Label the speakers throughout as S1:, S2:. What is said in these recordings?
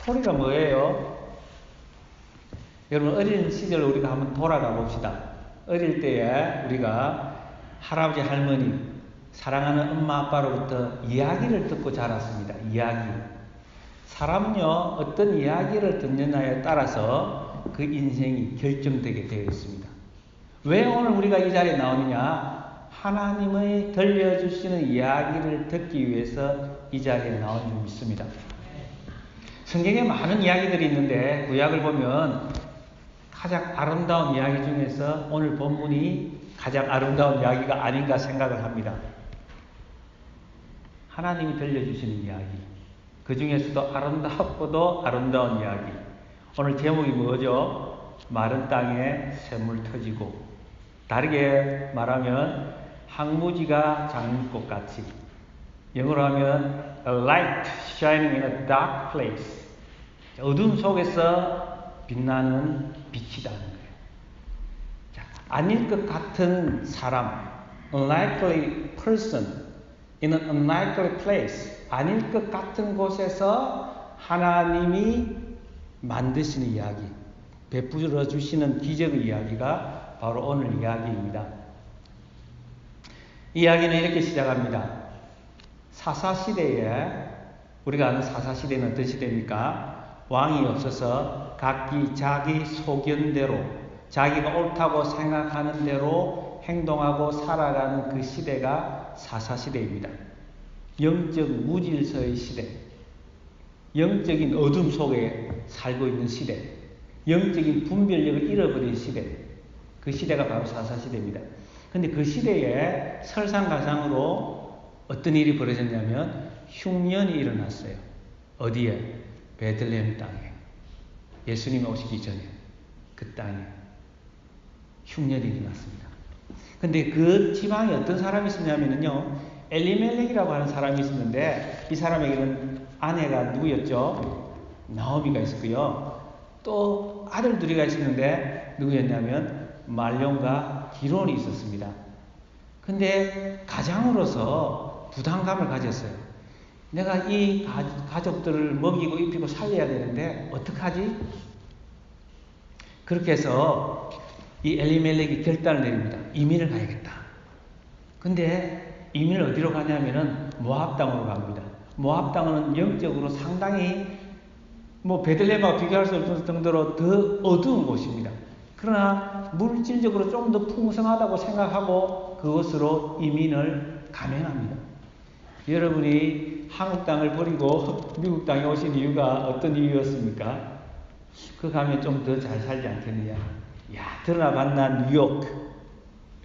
S1: 스토리가 뭐예요? 여러분, 어린 시절 우리가 한번 돌아가 봅시다. 어릴 때에 우리가 할아버지, 할머니, 사랑하는 엄마, 아빠로부터 이야기를 듣고 자랐습니다. 이야기. 사람은요, 어떤 이야기를 듣느냐에 따라서 그 인생이 결정되게 되어 있습니다. 왜 오늘 우리가 이 자리에 나오느냐? 하나님의 들려주시는 이야기를 듣기 위해서 이 자리에 나온 줄 믿습니다. 성경에 많은 이야기들이 있는데 구약을 보면 가장 아름다운 이야기 중에서 오늘 본문이 가장 아름다운 이야기가 아닌가 생각을 합니다. 하나님이 들려주시는 이야기. 그 중에서도 아름답고도 아름다운 이야기. 오늘 제목이 뭐죠? 마른 땅에 샘물 터지고. 다르게 말하면 황무지가 장미꽃 같이. 영어로 하면 a light shining in a dark place. 어둠 속에서 빛나는 빛이라는 거예요. 자, 아닐 것 같은 사람, unlikely person in an unlikely place. 아닐 것 같은 곳에서 하나님이 만드시는 이야기, 베풀어 주시는 기적의 이야기가 바로 오늘 이야기입니다. 이야기는 이렇게 시작합니다. 사사시대에, 우리가 아는 사사시대는 어떤 시대입니까? 왕이 없어서 각기 자기 소견대로, 자기가 옳다고 생각하는 대로 행동하고 살아가는 그 시대가 사사시대입니다. 영적 무질서의 시대, 영적인 어둠 속에 살고 있는 시대, 영적인 분별력을 잃어버린 시대, 그 시대가 바로 사사시대입니다. 근데 그 시대에 설상가상으로 어떤 일이 벌어졌냐면 흉년이 일어났어요. 어디에? 베들레헴 땅에. 예수님이 오시기 전에 그 땅에 흉년이 일어났습니다. 근데 그 지방에 어떤 사람이 있었냐면요, 엘리멜렉이라고 하는 사람이 있었는데 이 사람에게는 아내가 누구였죠? 나오미가 있었고요. 또 아들 둘이가 있었는데 누구였냐면 말론과 기론이 있었습니다. 근데 가장으로서 부담감을 가졌어요. 내가 이 가족들을 먹이고 입히고 살려야 되는데 어떡하지? 그렇게 해서 이 엘리멜렉이 결단을 내립니다. 이민을 가야겠다. 근데 이민을 어디로 가냐면은 모압 땅으로 갑니다. 모압 땅은 영적으로 상당히 베들레헴과 비교할 수 없을 정도로 더 어두운 곳입니다. 그러나 물질적으로 좀 더 풍성하다고 생각하고 그것으로 이민을 감행합니다. 여러분이 한국 땅을 버리고 미국 땅에 오신 이유가 어떤 이유였습니까? 그 가면 좀 더 잘 살지 않겠느냐? 야, 들어나 봤나 뉴욕.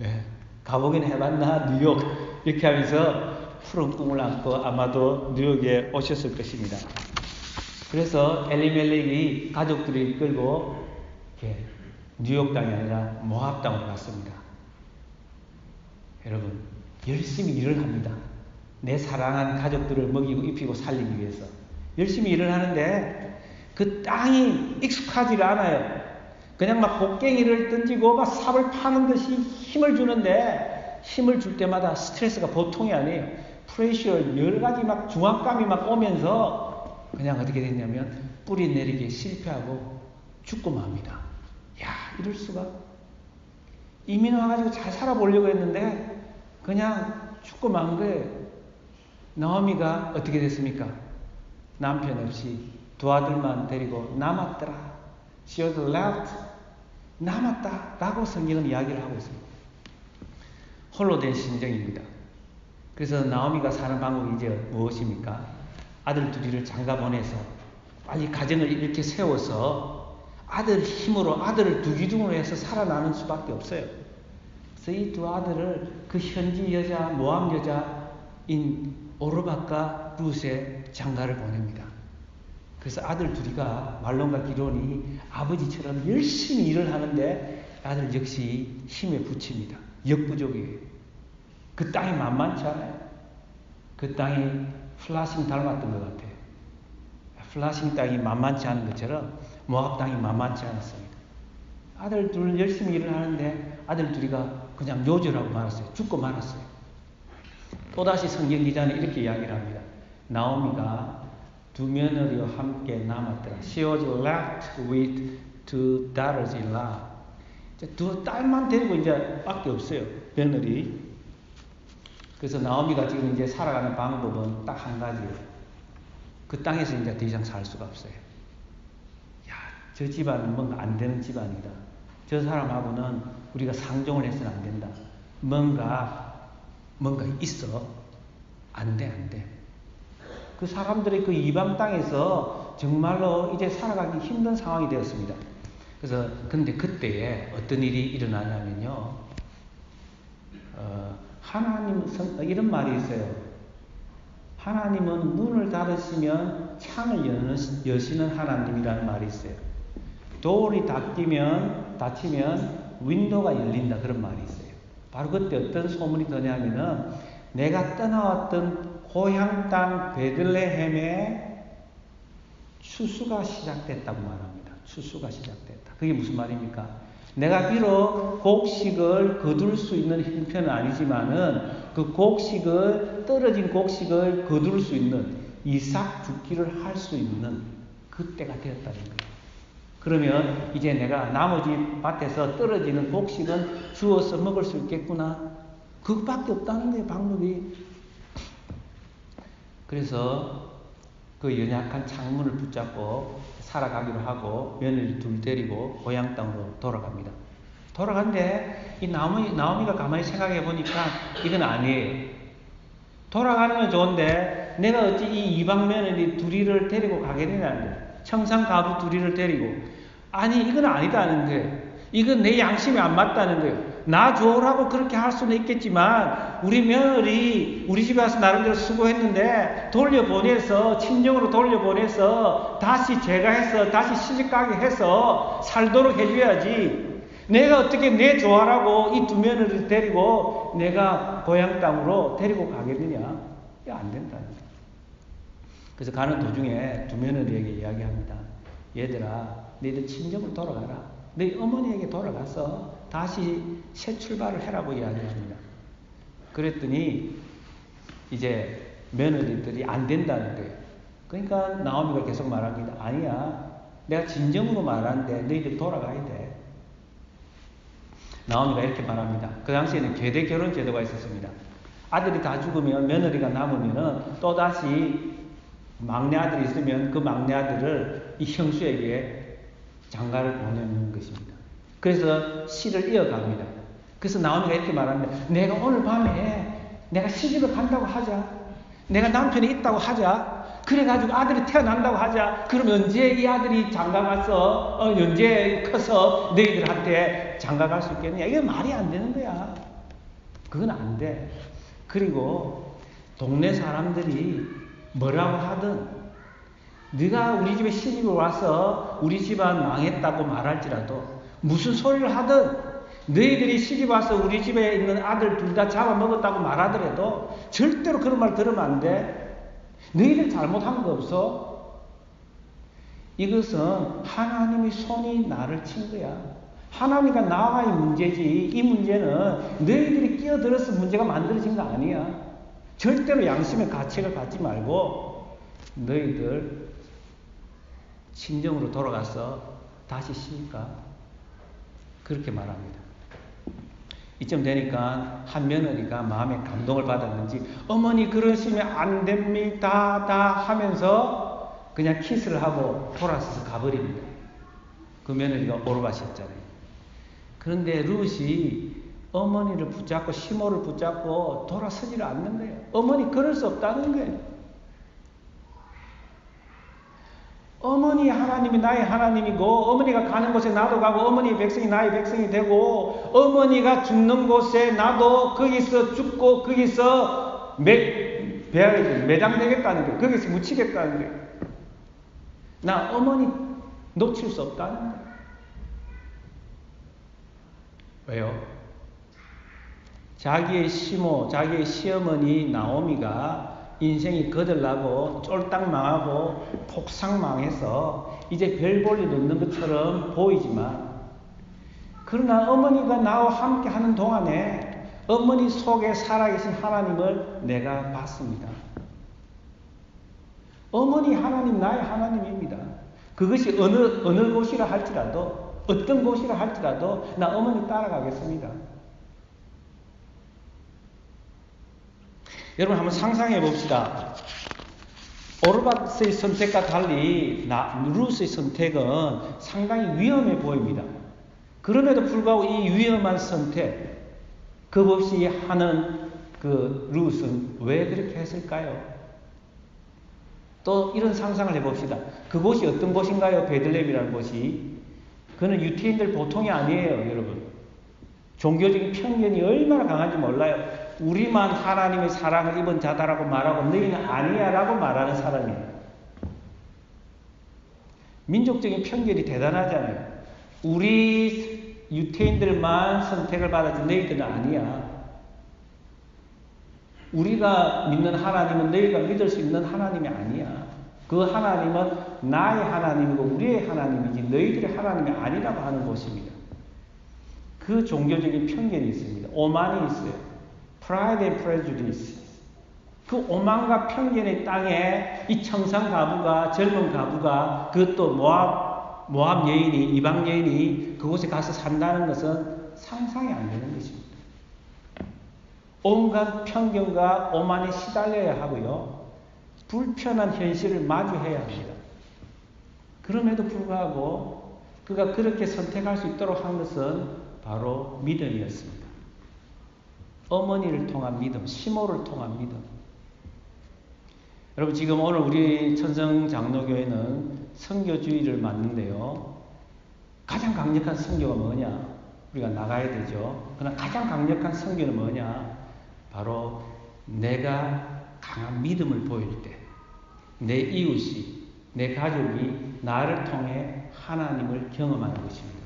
S1: 예, 가보긴 해봤나 뉴욕. 이렇게 하면서 푸른 꿈을 안고 아마도 뉴욕에 오셨을 것입니다. 그래서 엘리멜렉이 가족들이 이끌고 이렇게 뉴욕 땅이 아니라 모압 땅으로 갔습니다. 여러분, 열심히 일을 합니다. 내 사랑하는 가족들을 먹이고 입히고 살리기 위해서 열심히 일을 하는데 그 땅이 익숙하지가 않아요. 그냥 막 곡괭이를 던지고 막 삽을 파는 듯이 힘을 주는데 힘을 줄 때마다 스트레스가 보통이 아니에요. 프레셔, 여러 가지 막 중압감이 막 오면서 그냥 어떻게 됐냐면 뿌리 내리기에 실패하고 죽고 맙니다. 야, 이럴 수가. 이민 와가지고 잘 살아보려고 했는데 그냥 죽고 만 거예요. 나오미가 어떻게 됐습니까? 남편 없이 두 아들만 데리고 남았더라. She was left. 남았다 라고 성경은 이야기를 하고 있습니다. 홀로 된 심정입니다. 그래서 나오미가 사는 방법이 이제 무엇입니까? 아들 둘이를 장가 보내서 빨리 가정을 이렇게 세워서 아들 힘으로 아들을 두기둥으로 해서 살아나는 수밖에 없어요. 그래서 이 두 아들을 그 현지 여자 모압 여자인 오르박과 룻의 장가를 보냅니다. 그래서 아들 둘이가 말론과 기론이 아버지처럼 열심히 일을 하는데 아들 역시 힘에 부칩니다. 역부족이에요. 그 땅이 만만치 않아요. 그 땅이 플라싱 닮았던 것 같아요. 플라싱 땅이 만만치 않은 것처럼 모압 땅이 만만치 않았습니다. 아들 둘 열심히 일을 하는데 아들 둘이가 그냥 요절하고 말았어요. 죽고 말았어요. 또다시 성경 기자는 이렇게 이야기를 합니다. 나오미가 두 며느리와 함께 남았더라. She was left with two daughters-in-law. 두 딸만 데리고 이제 밖에 없어요. 며느리. 그래서 나오미가 지금 이제 살아가는 방법은 딱 한 가지예요. 그 땅에서 이제 더 이상 살 수가 없어요. 야, 저 집안은 뭔가 안 되는 집안이다. 저 사람하고는 우리가 상종을 해서는 안 된다. 뭔가 있어. 안 돼. 그 사람들이 그 이방 땅에서 정말로 이제 살아가기 힘든 상황이 되었습니다. 그래서 근데 그때에 어떤 일이 일어나냐면요. 하나님 이런 말이 있어요. 하나님은 문을 닫으시면 창을 여시는 하나님이라는 말이 있어요. 돌이 닫히면 윈도우가 열린다 그런 말이 있어요. 바로 그때 어떤 소문이 드냐면은 내가 떠나왔던 고향 땅 베들레헴에 추수가 시작됐다고 말합니다. 추수가 시작됐다. 그게 무슨 말입니까? 내가 비록 곡식을 거둘 수 있는 형편은 아니지만은 그 떨어진 곡식을 거둘 수 있는 이삭 죽기를 할 수 있는 그때가 되었다는 거예요. 그러면 이제 내가 나머지 밭에서 떨어지는 곡식은 주워서 먹을 수 있겠구나. 그것밖에 없다는 거예요, 방법이. 그래서 그 연약한 창문을 붙잡고 살아가기로 하고 며느리 둘 데리고 고향 땅으로 돌아갑니다. 돌아간데 이 나오미가 가만히 생각해 보니까 이건 아니에요. 돌아가는 건 좋은데 내가 어찌 이 이방 며느리 둘이를 데리고 가겠느냐는 거예요. 청산가부 둘이를 데리고. 아니 이건 아니다는 거예요. 이건 내 양심이 안 맞다는 거예요. 나 좋으라고 그렇게 할 수는 있겠지만 우리 며느리 우리 집에 와서 나름대로 수고했는데 돌려보내서 친정으로 돌려보내서 다시 제가 해서 다시 시집가게 해서 살도록 해줘야지. 내가 어떻게 내 좋아라고 이 두 며느리를 데리고 내가 고향 땅으로 데리고 가겠느냐. 이게 안 된다는 거예요. 그래서 가는 도중에 두 며느리에게 이야기합니다. 얘들아 너희들 친정으로 돌아가라. 너희 어머니에게 돌아가서 다시 새 출발을 해라고 이야기합니다. 그랬더니 이제 며느리들이 안 된다는 거예요. 그러니까 나오미가 계속 말합니다. 아니야. 내가 진정으로 말하는데 너희들 돌아가야 돼. 나오미가 이렇게 말합니다. 그 당시에는 계대 결혼 제도가 있었습니다. 아들이 다 죽으면 며느리가 남으면은 또다시 막내 아들이 있으면 그 막내 아들을 이 형수에게 장가를 보내는 것입니다. 그래서 시를 이어갑니다. 그래서 나오미가 이렇게 말합니다. 내가 오늘 밤에 내가 시집을 간다고 하자. 내가 남편이 있다고 하자. 그래가지고 아들이 태어난다고 하자. 그럼 언제 이 아들이 장가 가서 언제 커서 너희들한테 장가 갈 수 있겠느냐. 이게 말이 안 되는 거야. 그건 안 돼. 그리고 동네 사람들이 뭐라고 하든 네가 우리 집에 시집을 와서 우리 집안 망했다고 말할지라도 무슨 소리를 하든 너희들이 시집 와서 우리 집에 있는 아들 둘 다 잡아먹었다고 말하더라도 절대로 그런 말 들으면 안 돼. 너희들 잘못한 거 없어. 이것은 하나님의 손이 나를 친 거야. 하나님과 나와의 문제지. 이 문제는 너희들이 끼어들어서 문제가 만들어진 거 아니야. 절대로 양심의 가책을 받지 말고 너희들 친정으로 돌아가서 다시 시집가. 그렇게 말합니다. 이쯤 되니까 한 며느리가 마음에 감동을 받았는지 어머니 그러시면 안 됩니다 다 하면서 그냥 키스를 하고 돌아서서 가버립니다. 그 며느리가 오르가셨잖아요. 그런데 룻이 어머니를 붙잡고 시모를 붙잡고 돌아서지를 않는 거예요. 어머니 그럴 수 없다는 거예요. 어머니 하나님이 나의 하나님이고 어머니가 가는 곳에 나도 가고 어머니의 백성이 나의 백성이 되고 어머니가 죽는 곳에 나도 거기서 죽고 거기서 매장되겠다는 거예요. 거기서 묻히겠다는 거예요. 나 어머니 놓칠 수 없다는 거예요. 왜요? 자기의 시모, 자기의 시어머니 나오미가 인생이 거들나고 쫄딱 망하고 폭삭 망해서 이제 별 볼 일 없는 것처럼 보이지만 그러나 어머니가 나와 함께 하는 동안에 어머니 속에 살아계신 하나님을 내가 봤습니다. 어머니 하나님, 나의 하나님입니다. 그것이 어느 곳이라 할지라도, 어떤 곳이라 할지라도 나 어머니 따라가겠습니다. 여러분 한번 상상해 봅시다. 오르밧의 선택과 달리 루스의 선택은 상당히 위험해 보입니다. 그럼에도 불구하고 이 위험한 선택, 겁 없이 하는 그 루스는 왜 그렇게 했을까요? 또 이런 상상을 해봅시다. 그곳이 어떤 곳인가요? 베들레헴이라는 곳이. 그는 유태인들 보통이 아니에요, 여러분. 종교적인 편견이 얼마나 강한지 몰라요. 우리만 하나님의 사랑을 입은 자다라고 말하고 너희는 아니야 라고 말하는 사람이에요. 민족적인 편견이 대단하잖아요. 우리 유태인들만 선택을 받았지 너희들은 아니야. 우리가 믿는 하나님은 너희가 믿을 수 있는 하나님이 아니야. 그 하나님은 나의 하나님이고 우리의 하나님이지 너희들의 하나님이 아니라고 하는 곳입니다. 그 종교적인 편견이 있습니다. 오만이 있어요. Pride and Prejudice. 그 오만과 편견의 땅에 이 청산 가부가, 젊은 가부가, 그것도 모압 여인이, 이방 여인이 그곳에 가서 산다는 것은 상상이 안 되는 것입니다. 온갖 편견과 오만에 시달려야 하고요. 불편한 현실을 마주해야 합니다. 그럼에도 불구하고 그가 그렇게 선택할 수 있도록 한 것은 바로 믿음이었습니다. 어머니를 통한 믿음, 시모를 통한 믿음. 여러분 지금 오늘 우리 천성장로교회는 선교주의를 맡는데요. 가장 강력한 선교가 뭐냐? 우리가 나가야 되죠. 그러나 가장 강력한 선교는 뭐냐? 바로 내가 강한 믿음을 보일 때 내 이웃이, 내 가족이 나를 통해 하나님을 경험하는 것입니다.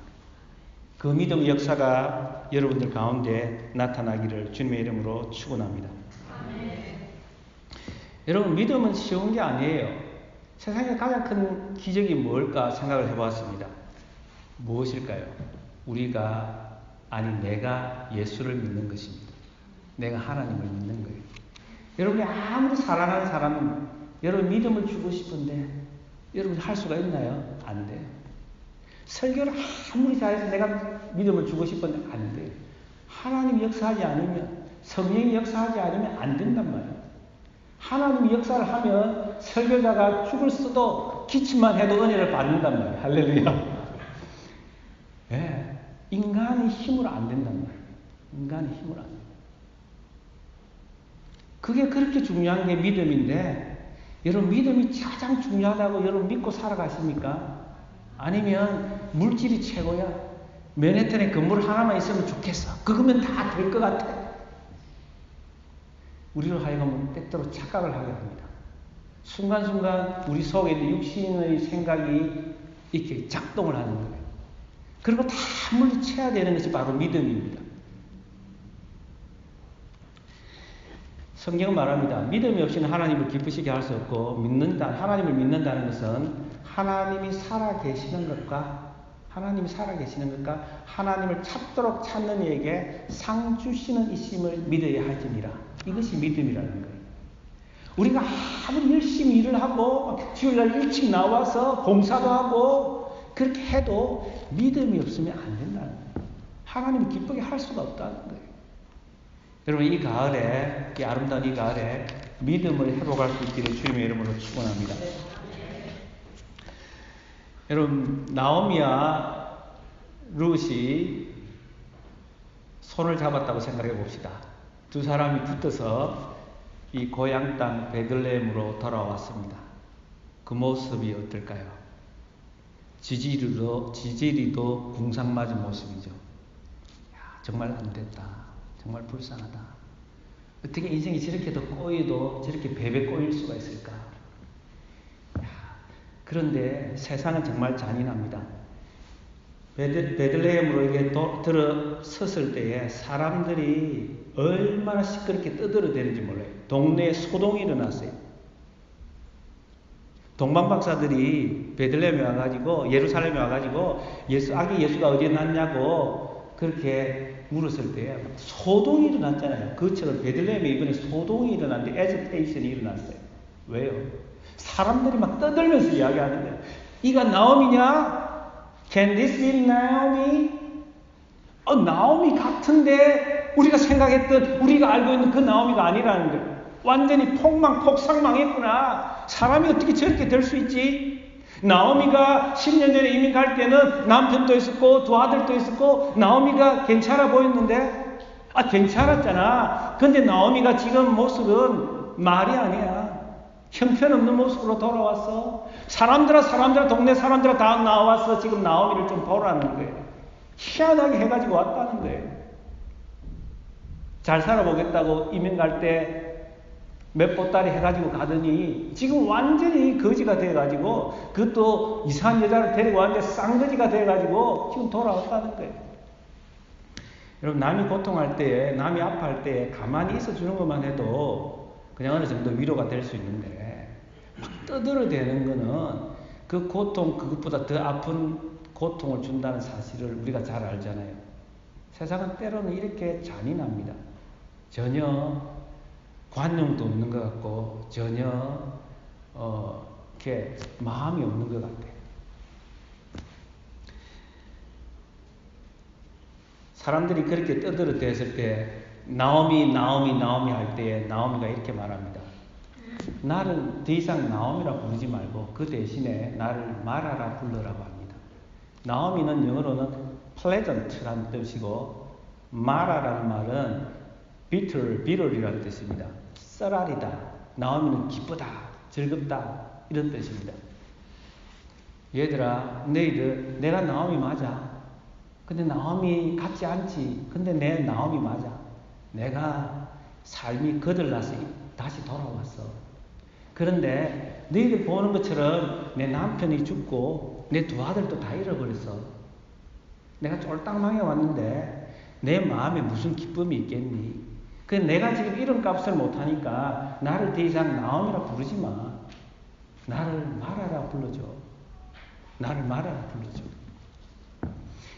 S1: 그 믿음의 역사가 여러분들 가운데 나타나기를 주님의 이름으로 축원합니다. 여러분 믿음은 쉬운 게 아니에요. 세상에 가장 큰 기적이 뭘까 생각을 해보았습니다. 무엇일까요? 내가 예수를 믿는 것입니다. 내가 하나님을 믿는 거예요. 여러분이 아무리 사랑하는 사람은 여러분 믿음을 주고 싶은데 여러분이 할 수가 있나요? 안 돼요. 설교를 아무리 잘해서 내가 믿음을 주고 싶은데 안 돼요. 하나님이 역사하지 않으면, 성령이 역사하지 않으면 안 된단 말이에요. 하나님이 역사를 하면 설교자가 죽을 수도 기침만 해도 은혜를 받는단 말이에요. 할렐루야. 네. 인간의 힘으로 안 된단 말이에요. 인간의 힘으로 안 돼요. 그게 그렇게 중요한 게 믿음인데, 여러분 믿음이 가장 중요하다고 여러분 믿고 살아가십니까? 아니면 물질이 최고야? 맨해튼에 건물 하나만 있으면 좋겠어. 그거면 다 될 것 같아. 우리로 하여금 때때로 착각을 하게 합니다. 순간순간 우리 속에 있는 육신의 생각이 이렇게 작동을 하는 거예요. 그리고 다 물리쳐야 되는 것이 바로 믿음입니다. 성경은 말합니다. 믿음이 없이는 하나님을 기쁘시게 할 수 없고, 하나님을 믿는다는 것은 하나님이 살아계시는 것과 하나님을 찾도록 찾는 이에게 상 주시는 이심을 믿어야 할지니라. 이것이 믿음이라는 거예요. 우리가 아무리 열심히 일을 하고 주일날 일찍 나와서 봉사도 하고 그렇게 해도 믿음이 없으면 안 된다는 거예요. 하나님을 기쁘게 할 수가 없다는 거예요. 여러분 이 가을에, 이 아름다운 이 가을에 믿음을 회복할 수 있기를 주님의 이름으로 축원합니다. 여러분 나오미와 룻이 손을 잡았다고 생각해 봅시다. 두 사람이 붙어서 이 고향 땅 베들레헴으로 돌아왔습니다. 그 모습이 어떨까요? 지지리도 궁상맞은 모습이죠. 정말 안 됐다. 정말 불쌍하다. 어떻게 인생이 저렇게도 꼬이도 저렇게 베베 꼬일 수가 있을까? 그런데 세상은 정말 잔인합니다. 베들레헴으로 이게 들어섰을 때에 사람들이 얼마나 시끄럽게 떠들어대는지 몰라요. 동네에 소동이 일어났어요. 동방박사들이 베들레헴에 와가지고 예루살렘에 와가지고 아기 예수가 어디에 났냐고 그렇게 물었을 때 소동이 일어났잖아요. 그처럼 베들레헴에 이번에 소동이 일어났는데 에지테이션이 일어났어요. 왜요? 사람들이 막 떠들면서 이야기하는 거예요. 이가 나오미냐? Can this be Naomi? 나오미 같은데 우리가 생각했던, 우리가 알고 있는 그 나오미가 아니라는 거예요. 완전히 폭삭망했구나. 사람이 어떻게 저렇게 될 수 있지? 나오미가 10년 전에 이민 갈 때는 남편도 있었고 두 아들도 있었고 나오미가 괜찮아 보였는데, 괜찮았잖아. 근데 나오미가 지금 모습은 말이 아니야. 형편없는 모습으로 돌아왔어. 사람들아 동네 사람들아 다 나와서 지금 나오미를 좀 보라는 거예요. 희한하게 해가지고 왔다는 거예요. 잘 살아보겠다고 이민 갈 때 몇 보따리 해가지고 가더니 지금 완전히 거지가 돼가지고, 그것도 이상한 여자를 데리고 왔는데 쌍거지가 돼가지고 지금 돌아왔다는 거예요. 여러분, 남이 고통할 때에, 남이 아파할 때에 가만히 있어주는 것만 해도 그냥 어느 정도 위로가 될 수 있는데, 막 떠들어대는 거는 그 고통, 그것보다 더 아픈 고통을 준다는 사실을 우리가 잘 알잖아요. 세상은 때로는 이렇게 잔인합니다. 전혀 관용도 없는 것 같고, 전혀 이렇게 마음이 없는 것 같아요. 사람들이 그렇게 떠들어댔을 때, 나오미 할 때에 나오미가 이렇게 말합니다. 나를 더 이상 나오미라 부르지 말고 그 대신에 나를 마라라 불러라고 합니다. 나오미는 영어로는 pleasant라는 뜻이고, 마라라는 말은 bittern이라는 뜻입니다. 썰알이다. 나오미는 기쁘다, 즐겁다, 이런 뜻입니다. 얘들아, 너희들 내가 나오미 맞아. 근데 나오미 같지 않지. 근데 내 나오미 맞아. 내가 삶이 거들나서 다시 돌아왔어. 그런데 너희들 보는 것처럼 내 남편이 죽고 내 두 아들도 다 잃어버렸어. 내가 쫄딱 망해 왔는데 내 마음에 무슨 기쁨이 있겠니? 그 내가 지금 이런 값을 못하니까 나를 더 이상 나오미라 부르지 마. 나를 마라라 불러줘. 나를 마라라 불러줘.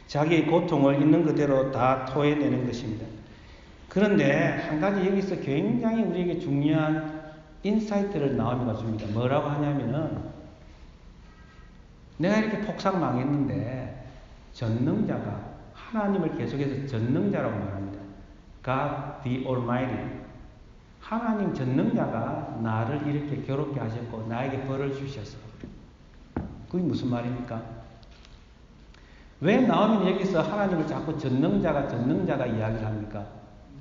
S1: 자기의 고통을 있는 그대로 다 토해내는 것입니다. 그런데 한 가지 여기서 굉장히 우리에게 중요한 인사이트를 나오미가 줍니다. 뭐라고 하냐면은, 내가 이렇게 폭삭 망했는데 전능자가, 하나님을 계속해서 전능자라고 말합니다. God the Almighty. 하나님 전능자가 나를 이렇게 괴롭게 하셨고 나에게 벌을 주셨어. 그게 무슨 말입니까? 왜 나오미는 여기서 하나님을 자꾸 전능자가 이야기를 합니까?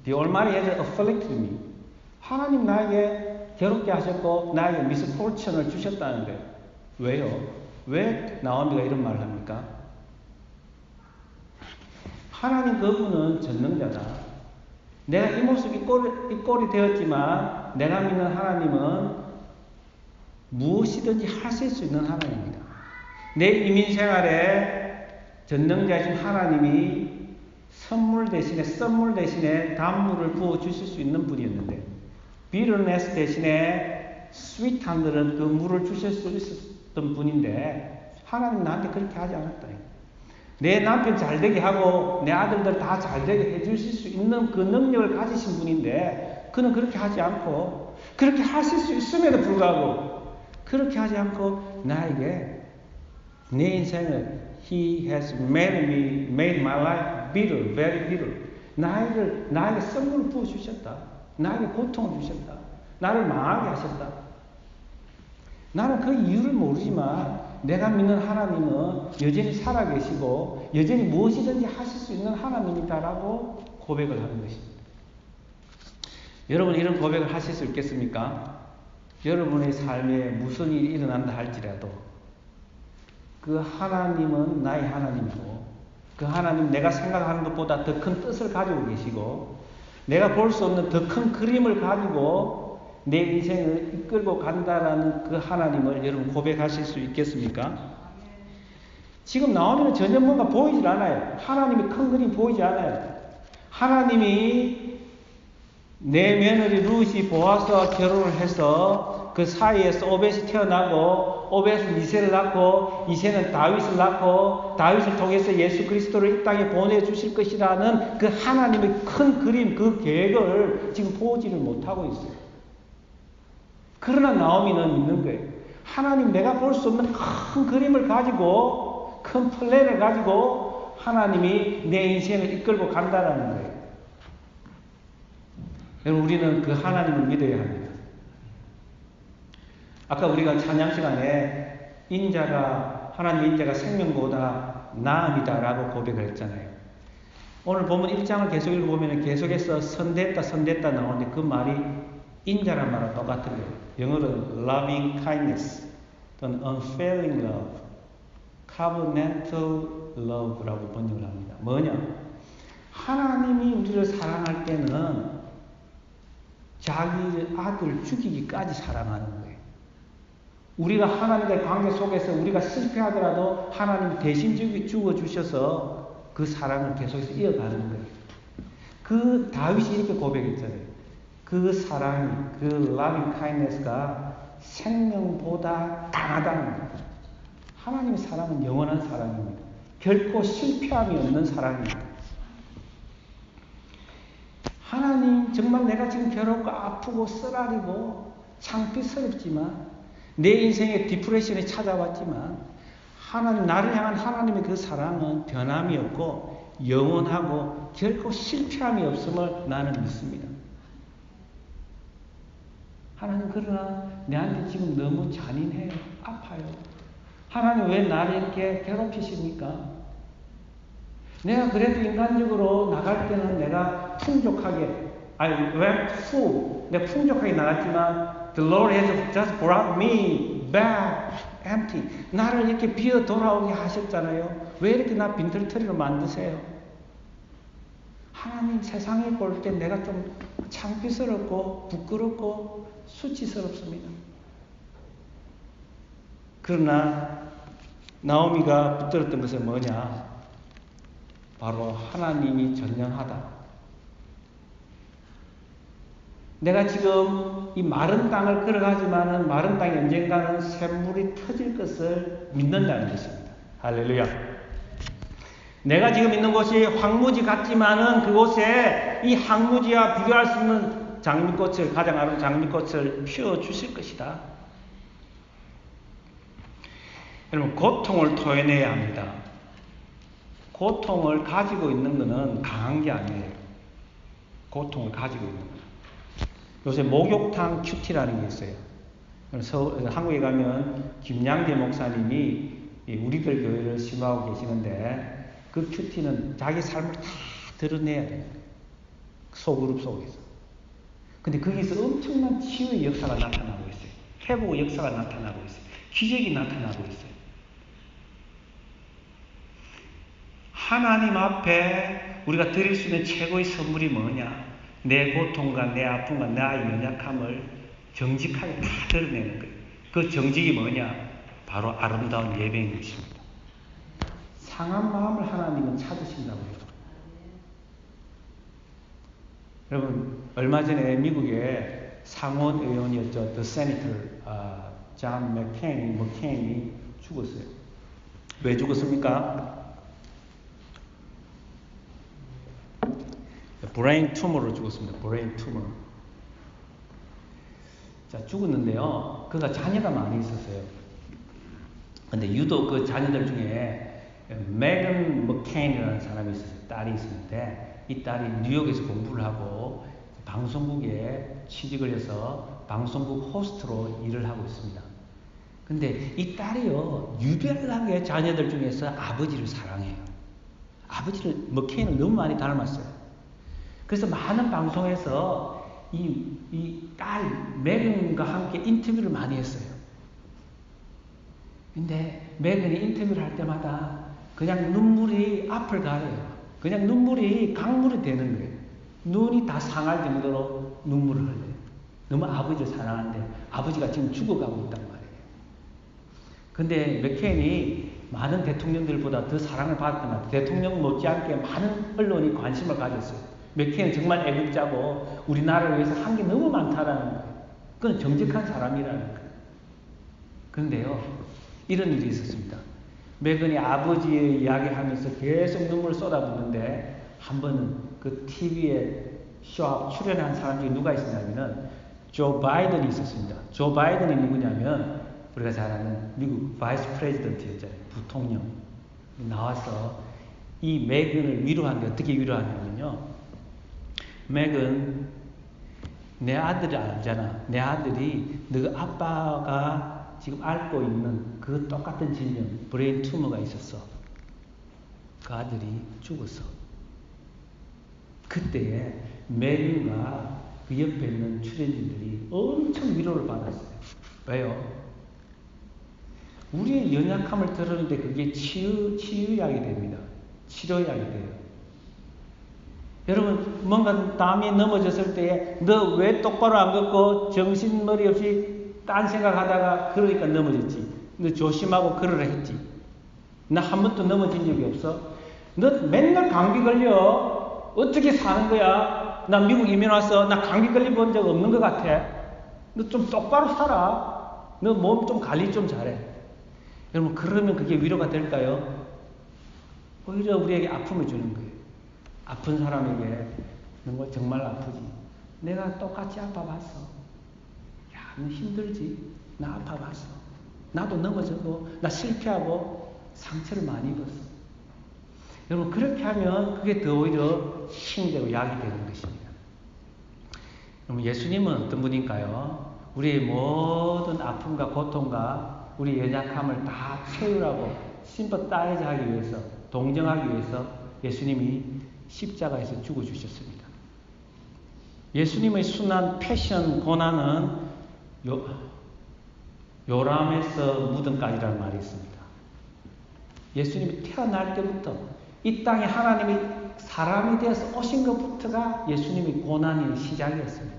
S1: The Almighty has afflicted me. 하나님 나에게 괴롭게 하셨고 나에게 misfortune을 주셨다는 거예요. 왜요? 왜 나오미가 이런 말을 합니까? 하나님 그분은 전능자다. 내가 이 모습, 이 꼴이 되었지만 내가 믿는 하나님은 무엇이든지 하실 수 있는 하나님입니다. 내 이민 생활에 전능자이신 하나님이 선물 대신에 단물을 부어 주실 수 있는 분이었는데, bitterness 대신에 sweet한들은 그 물을 주실 수 있었던 분인데, 하나님 나한테 그렇게 하지 않았다. 내 남편 잘되게 하고 내 아들들 다 잘되게 해주실 수 있는 그 능력을 가지신 분인데, 그는 그렇게 하지 않고, 그렇게 하실 수 있음에도 불구하고 그렇게 하지 않고 나에게 내 인생을 He has made my life bitter, very bitter. 나에게 썩물을 부어주셨다. 나에게 고통을 주셨다. 나를 망하게 하셨다. 나는 그 이유를 모르지만 내가 믿는 하나님은 여전히 살아계시고 여전히 무엇이든지 하실 수 있는 하나님이다라고 고백을 하는 것입니다. 여러분, 이런 고백을 하실 수 있겠습니까? 여러분의 삶에 무슨 일이 일어난다 할지라도 그 하나님은 나의 하나님이고, 그 하나님 내가 생각하는 것보다 더 큰 뜻을 가지고 계시고, 내가 볼 수 없는 더 큰 그림을 가지고 내 인생을 이끌고 간다라는 그 하나님을 여러분 고백하실 수 있겠습니까? 지금 나오미는 전혀 뭔가 보이질 않아요. 하나님의 큰 그림 보이지 않아요. 하나님이 내 며느리 룻이 보아스와 결혼을 해서 그 사이에서 오벳이 태어나고, 오벳은 이새를 낳고, 이새는 다윗을 낳고, 다윗을 통해서 예수 그리스도를 이 땅에 보내주실 것이라는 그 하나님의 큰 그림, 그 계획을 지금 보지를 못하고 있어요. 그러나 나오미는 믿는 거예요. 하나님 내가 볼 수 없는 큰 그림을 가지고 큰 플랜을 가지고 하나님이 내 인생을 이끌고 간다는 거예요. 여러분 우리는 그 하나님을 믿어야 합니다. 아까 우리가 찬양 시간에 하나님의 인자가 생명보다 나음이다라고 고백을 했잖아요. 오늘 보면 1장을 계속 읽어보면 계속해서 선됐다 나오는데 그 말이 인자란 말과 똑같은 거예요. 영어로는 loving kindness 또는 unfailing love, covenantal love라고 번역을 합니다. 뭐냐? 하나님이 우리를 사랑할 때는 자기 아들 죽이기까지 사랑하는 거예요. 우리가 하나님과의 관계 속에서 우리가 실패하더라도 하나님이 대신 죽어주셔서 그 사랑을 계속해서 이어가는 거예요. 그 다윗이 이렇게 고백했잖아요. 그 사랑이, 그 loving kindness가 생명보다 강하다는 거예요. 하나님의 사랑은 영원한 사랑입니다. 결코 실패함이 없는 사랑입니다. 하나님 정말 내가 지금 괴롭고 아프고 쓰라리고 창피스럽지만 내 인생에 디프레션이 찾아왔지만 하나님 나를 향한 하나님의 그 사랑은 변함이 없고 영원하고 결코 실패함이 없음을 나는 믿습니다. 하나님 그러나 내한테 지금 너무 잔인해요. 아파요. 하나님 왜 나를 이렇게 괴롭히십니까? 내가 그래도 인간적으로 나갈 때는 내가 풍족하게 I went full 내가 풍족하게 나갔지만 The Lord has just brought me back empty. 나를 이렇게 비어 돌아오게 하셨잖아요. 왜 이렇게 나 빈털터리로 만드세요? 하나님 세상에 볼 때 내가 좀 창피스럽고 부끄럽고 수치스럽습니다. 그러나 나오미가 붙들었던 것은 뭐냐? 바로 하나님이 전능하다. 내가 지금 이 마른 땅을 걸어가지만은 마른 땅이 언젠가는 샘물이 터질 것을 믿는다는 것입니다. 할렐루야. 내가 지금 있는 곳이 황무지 같지만은 그곳에 이 황무지와 비교할 수 없는 장미꽃을, 가장 아름다운 장미꽃을 피워주실 것이다. 여러분, 고통을 토해내야 합니다. 고통을 가지고 있는 것은 강한 게 아니에요. 고통을 가지고 있는 것. 요새 목욕탕 큐티라는 게 있어요. 한국에 가면 김양대 목사님이 우리들 교회를 심호하고 계시는데 그 큐티는 자기 삶을 다 드러내야 돼요. 소그룹 속에서. 근데 거기서 엄청난 치유의 역사가 나타나고 있어요. 회복의 역사가 나타나고 있어요. 기적이 나타나고 있어요. 하나님 앞에 우리가 드릴 수 있는 최고의 선물이 뭐냐? 내 고통과 내 아픔과 나의 연약함을 정직하게 다 드러내는 거예요. 그 정직이 뭐냐? 바로 아름다운 예배인 것입니다. 상한 마음을 하나님은 찾으신다고 해요. 여러분, 얼마 전에 미국의 상원 의원이었죠. The Senator 존 맥케인이 죽었어요. 왜 죽었습니까? 브레인 투머로 죽었습니다. 브레인 투머. 자, 죽었는데요. 그가 자녀가 많이 있었어요. 근데 유독 그 자녀들 중에 메건 맥케인이라는 사람이 있었어요. 딸이 있었는데 이 딸이 뉴욕에서 공부를 하고 방송국에 취직을 해서 방송국 호스트로 일을 하고 있습니다. 근데 이 딸이요, 유별나게 자녀들 중에서 아버지를 사랑해요. 아버지를, 맥케인을 너무 많이 닮았어요. 그래서 많은 방송에서 이 딸, 메건과 함께 인터뷰를 많이 했어요. 근데 메건이 인터뷰를 할 때마다 그냥 눈물이 앞을 가려요. 그냥 눈물이 강물이 되는 거예요. 눈이 다 상할 정도로 눈물을 흘려요. 너무 아버지를 사랑하는데 아버지가 지금 죽어가고 있단 말이에요. 근데 맥케인이 많은 대통령들보다 더 사랑을 받았던 것 같아요. 대통령 못지않게 많은 언론이 관심을 가졌어요. 맥케인은 정말 애국자고 우리나라를 위해서 한 게 너무 많다라는 거예요. 그건 정직한 사람이라는 거예요. 그런데요, 이런 일이 있었습니다. 메건이 아버지의 이야기하면서 계속 눈물을 쏟아붓는데 한 번은 그 TV에 쇼 출연한 사람 중에 누가 있었냐면은 조 바이든이 있었습니다. 조 바이든이 누구냐면 우리가 잘 아는 미국 바이스 프레지던트였잖아요. 부통령. 나와서 이 메건을 위로하는데 어떻게 위로하냐면요. 메건, 내 아들이 알잖아. 내 아들이 너 아빠가 지금 앓고 있는 그 똑같은 질병, 브레인 튜머가 있었어. 그 아들이 죽었어. 그때에 메건과 그 옆에 있는 출연진들이 엄청 위로를 받았어요. 왜요? 우리의 연약함을 들었는데 그게 치유약이 됩니다. 치료약이 돼요. 여러분, 뭔가 남이 넘어졌을 때에 너 왜 똑바로 안 걷고 정신머리 없이 딴 생각하다가 그러니까 넘어졌지. 너 조심하고 걸으라 했지. 나 한 번도 넘어진 적이 없어. 너 맨날 감기 걸려. 어떻게 사는 거야? 나 미국 이민 왔어. 나 감기 걸려 본 적 없는 것 같아. 너 좀 똑바로 살아. 너 몸 좀 관리 좀 잘해. 여러분, 그러면 그게 위로가 될까요? 오히려 우리에게 아픔을 주는 거예요. 아픈 사람에게 너 정말 아프지. 내가 똑같이 아파봤어. 야, 너 힘들지. 나 아파봤어. 나도 넘어지고 나 실패하고 상처를 많이 입었어. 여러분, 그렇게 하면 그게 더 오히려 힘이 되고 약이 되는 것입니다. 여러분, 예수님은 어떤 분인가요? 우리의 모든 아픔과 고통과 우리 연약함을 다 채우라고 심퍼타이즈 하기 위해서, 동정하기 위해서 예수님이 십자가에서 죽어주셨습니다. 예수님의 순한 패션 고난은 요람에서 무덤까지라는 말이 있습니다. 예수님이 태어날 때부터 이 땅에 하나님이 사람이 되어서 오신 것부터가 예수님의 고난의 시작이었습니다.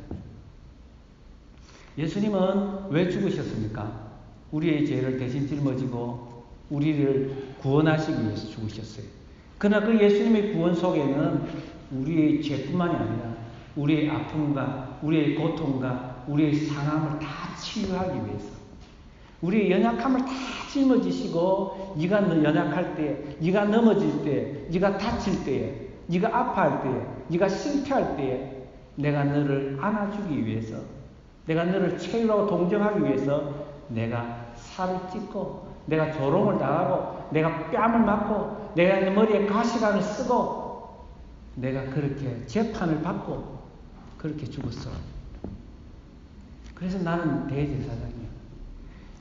S1: 예수님은 왜 죽으셨습니까? 우리의 죄를 대신 짊어지고 우리를 구원하시기 위해서 죽으셨어요. 그러나 그 예수님의 구원 속에는 우리의 죄뿐만이 아니라 우리의 아픔과 우리의 고통과 우리의 상함을 다 치유하기 위해서, 우리의 연약함을 다 짊어지시고, 네가 연약할 때, 네가 넘어질 때, 네가 다칠 때에, 네가 아파할 때에, 네가 실패할 때에 내가 너를 안아주기 위해서, 내가 너를 채우라고 동정하기 위해서 내가 살을 찢고, 내가 조롱을 당하고, 내가 뺨을 맞고, 내가 내 머리에 가시관을 쓰고, 내가 그렇게 재판을 받고 그렇게 죽었어. 그래서 나는 대제사장이야.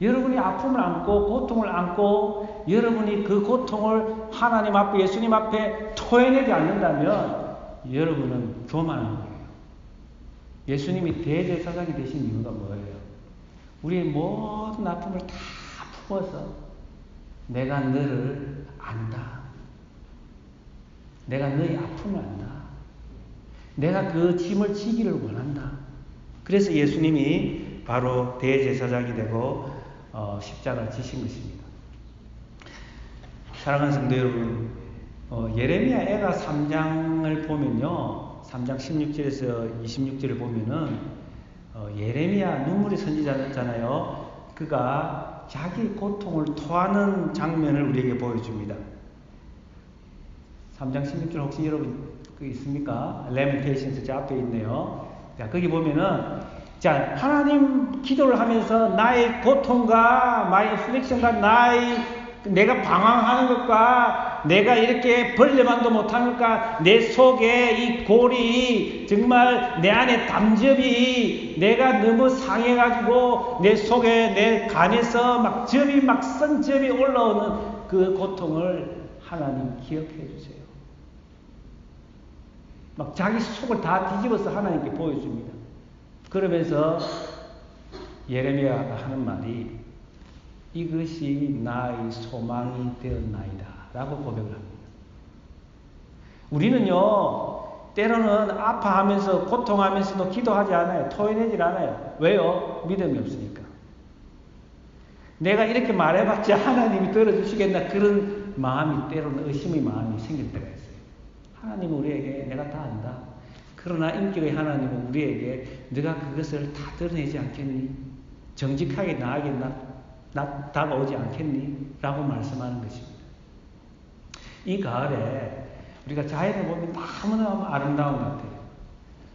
S1: 여러분이 아픔을 안고 고통을 안고 여러분이 그 고통을 하나님 앞에, 예수님 앞에 토해내지 않는다면 여러분은 교만한 거예요. 예수님이 대제사장이 되신 이유가 뭐예요? 우리의 모든 아픔을 다 품어서 내가 너를 안다. 내가 너의 아픔을 안다. 내가 그 짐을 지기를 원한다. 그래서 예수님이 바로 대제사장이 되고 십자가를 지신 것입니다. 사랑하는 성도 여러분, 예레미야 애가 3장을 보면요, 3장 16절에서 26절을 보면은 예레미야 눈물의 선지자잖아요. 그가 자기 고통을 토하는 장면을 우리에게 보여줍니다. 3장 16절 혹시 여러분 그 있습니까? 레멘테이션스 저 앞에 있네요. 자, 거기 보면은, 자, 하나님 기도를 하면서 나의 고통과 나의 애플릭션과 내가 방황하는 것과 내가 이렇게 벌레만도 못하는 것과 내 속에 이 골이 정말 내 안에 담즙이 내가 너무 상해가지고 내 속에 내 간에서 막 즙이 막 선즙이 올라오는 그 고통을 하나님 기억해 주세요. 막 자기 속을 다 뒤집어서 하나님께 보여줍니다. 그러면서 예레미야가 하는 말이 이것이 나의 소망이 되었나이다 라고 고백을 합니다. 우리는요, 때로는 아파하면서 고통하면서도 기도하지 않아요. 토해내질 않아요. 왜요? 믿음이 없으니까. 내가 이렇게 말해봤자 하나님이 들어주시겠나, 그런 마음이, 때로는 의심의 마음이 생길 때가 있어요. 하나님은 우리에게 내가 다 안다. 그러나 인격의 하나님은 우리에게 네가 그것을 다 드러내지 않겠니? 정직하게 나에게 다가오지 않겠니? 라고 말씀하는 것입니다. 이 가을에 우리가 자연을 보면 너무너무 아름다운 것 같아요.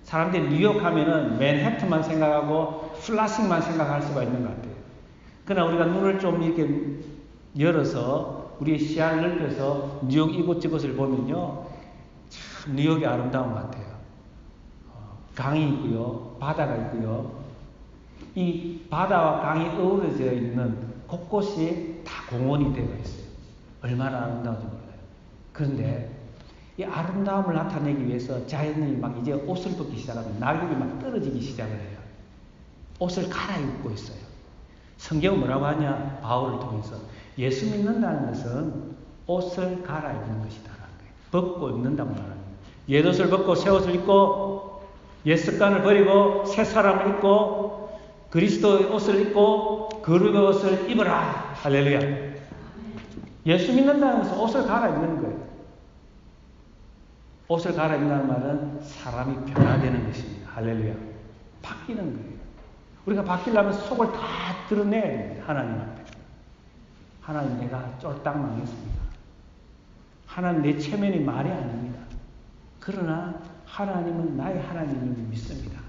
S1: 사람들이 뉴욕 하면은 맨해튼만 생각하고 플라싱만 생각할 수가 있는 것 같아요. 그러나 우리가 눈을 좀 이렇게 열어서 우리의 시야를 넓혀서 뉴욕 이곳저곳을 보면요, 참 뉴욕이 아름다운 것 같아요. 강이 있고요, 바다가 있고요. 이 바다와 강이 어우러져 있는 곳곳이 다 공원이 되어 있어요. 얼마나 아름다운지 몰라요. 그런데 이 아름다움을 나타내기 위해서 자연이 막 이제 옷을 벗기 시작하면 낙엽이 막 떨어지기 시작을 해요. 옷을 갈아입고 있어요. 성경은 뭐라고 하냐? 바울을 통해서 예수 믿는다는 것은 옷을 갈아입는 것이다라는 거예요. 벗고 입는다고 말합니다. 옛옷을 벗고 새 옷을 입고 옛 습관을 버리고 새 사람을 입고 그리스도의 옷을 입고 거룩의 옷을 입어라. 할렐루야. 예수 믿는다는 것은 옷을 갈아입는 거예요. 옷을 갈아입는다는 말은 사람이 변화되는 것입니다. 할렐루야. 바뀌는 거예요. 우리가 바뀌려면 속을 다 드러내야 됩니다. 하나님 앞에. 하나님, 내가 쫄딱 망했습니다. 하나님, 내 체면이 말이 아닙니다. 그러나 하나님은 나의 하나님을 믿습니다.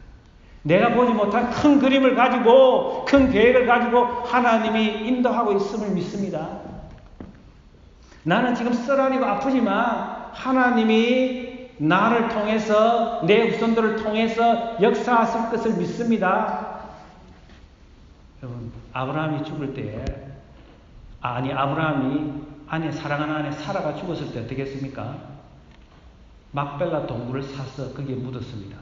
S1: 내가 보지 못한 큰 그림을 가지고, 큰 계획을 가지고 하나님이 인도하고 있음을 믿습니다. 나는 지금 쓰라리고 아프지만 하나님이 나를 통해서, 내 후손들을 통해서 역사하실 것을 믿습니다. 여러분, 아브라함이 죽을 때에, 아브라함이 사랑하는 아내 사라가 죽었을 때 어떻게 했습니까? 막벨라 동굴을 사서 거기에 묻었습니다.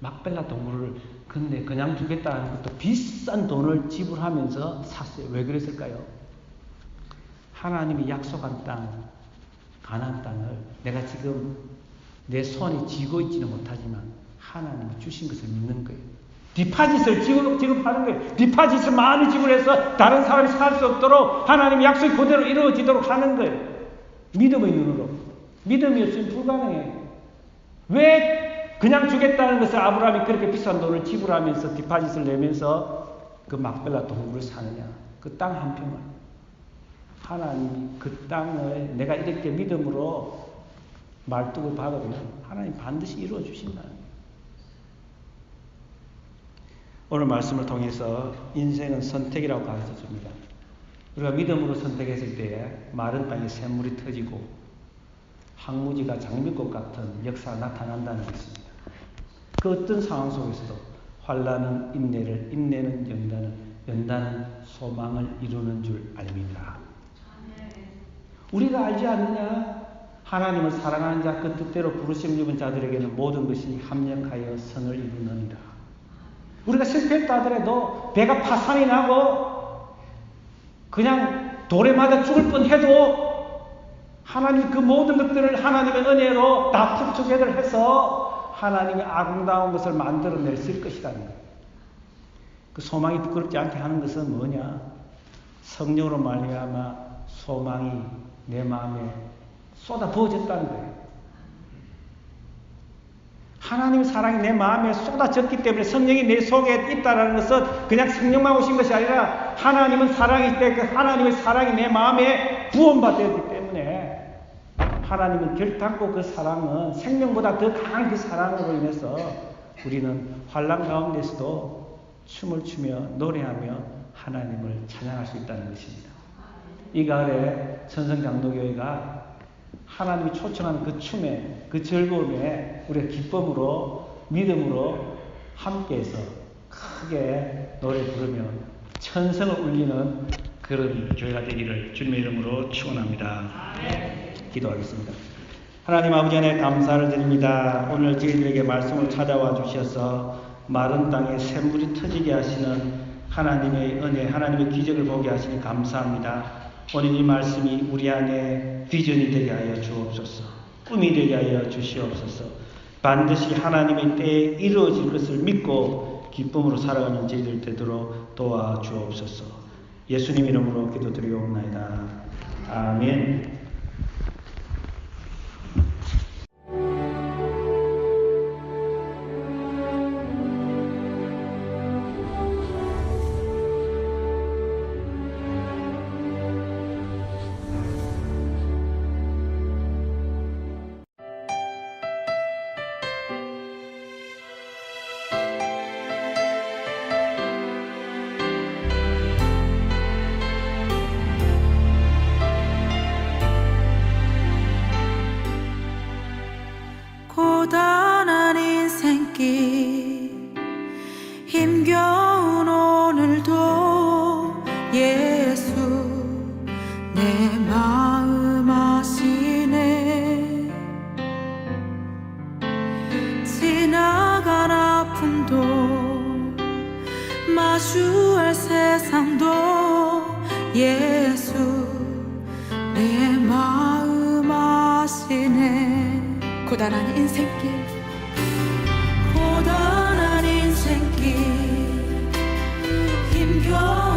S1: 막벨라 동굴을 근데 그냥 주겠다는 것도 비싼 돈을 지불하면서 샀어요. 왜 그랬을까요? 하나님이 약속한 땅, 가나안 땅을 내가 지금 내 손이 쥐고 있지는 못하지만 하나님이 주신 것을 믿는 거예요. 디파짓을 지급하는 거예요. 디파짓을 많이 지불해서 다른 사람이 살 수 없도록 하나님의 약속이 그대로 이루어지도록 하는 거예요. 믿음의 눈으로. 믿음이 없으면 불가능해요. 왜 그냥 주겠다는 것을 아브라함이 그렇게 비싼 돈을 지불하면서 디파짓을 내면서 그 막벨라 동굴을 사느냐. 그 땅 한 평을. 하나님이 그 땅을 내가 이렇게 믿음으로 말뚝을 박으면 하나님 반드시 이루어 주신다는 거예요. 오늘 말씀을 통해서 인생은 선택이라고 가르쳐 줍니다. 우리가 믿음으로 선택했을 때에 마른 땅에 샘물이 터지고 항무지가 장미꽃 같은 역사가 나타난다는 것입니다. 그 어떤 상황 속에서도 환난은 인내를, 인내는 연단을, 연단은 소망을 이루는 줄 알미니라. 우리가 알지 않느냐? 하나님을 사랑하는 자, 그 뜻대로 부르심 입은 자들에게는 모든 것이 합력하여 선을 이루느니라. 우리가 실패했다 하더라도 배가 파산이 나고 그냥 돌에 맞아 죽을 뻔해도 하나님 그 모든 것들을 하나님의 은혜로 다 축적해를 해서 하나님의 아름다운 것을 만들어낼 수 있을 것이라는 거예요. 그 소망이 부끄럽지 않게 하는 것은 뭐냐? 성령으로 말미암아 소망이 내 마음에 쏟아 부어졌다는 거예요. 하나님의 사랑이 내 마음에 쏟아졌기 때문에 성령이 내 속에 있다는 것은 그냥 성령만 오신 것이 아니라 하나님은 사랑이기 때문에 그 하나님의 사랑이 내 마음에 부원받았기 때문에 하나님은 결단코 그 사랑은 생명보다 더 강한 그 사랑으로 인해서 우리는 환난 가운데서도 춤을 추며 노래하며 하나님을 찬양할 수 있다는 것입니다. 이 가을에 천성장로교회가 하나님이 초청하는 그 춤에, 그 즐거움에 우리가 기쁨으로, 믿음으로 함께해서 크게 노래 부르며 천성을 울리는 그런 교회가 되기를 주님의 이름으로 축원합니다. 기도하겠습니다. 하나님 아버지 안에 감사를 드립니다. 오늘 저희들에게 말씀을 찾아와 주셔서 마른 땅에 샘물이 터지게 하시는 하나님의 은혜, 하나님의 기적을 보게 하시니 감사합니다. 오늘 이 말씀이 우리 안에 비전이 되게 하여 주옵소서. 꿈이 되게 하여 주시옵소서. 반드시 하나님의 때에 이루어질 것을 믿고 기쁨으로 살아가는 저희들 되도록 도와주옵소서. 예수님 이름으로 기도드리옵나이다. 아멘.
S2: 내 마음 아시네. 지나간 아픔도 마주할 세상도 예수 내 마음 아시네. 고단한 인생길 고단한 인생길 힘겨운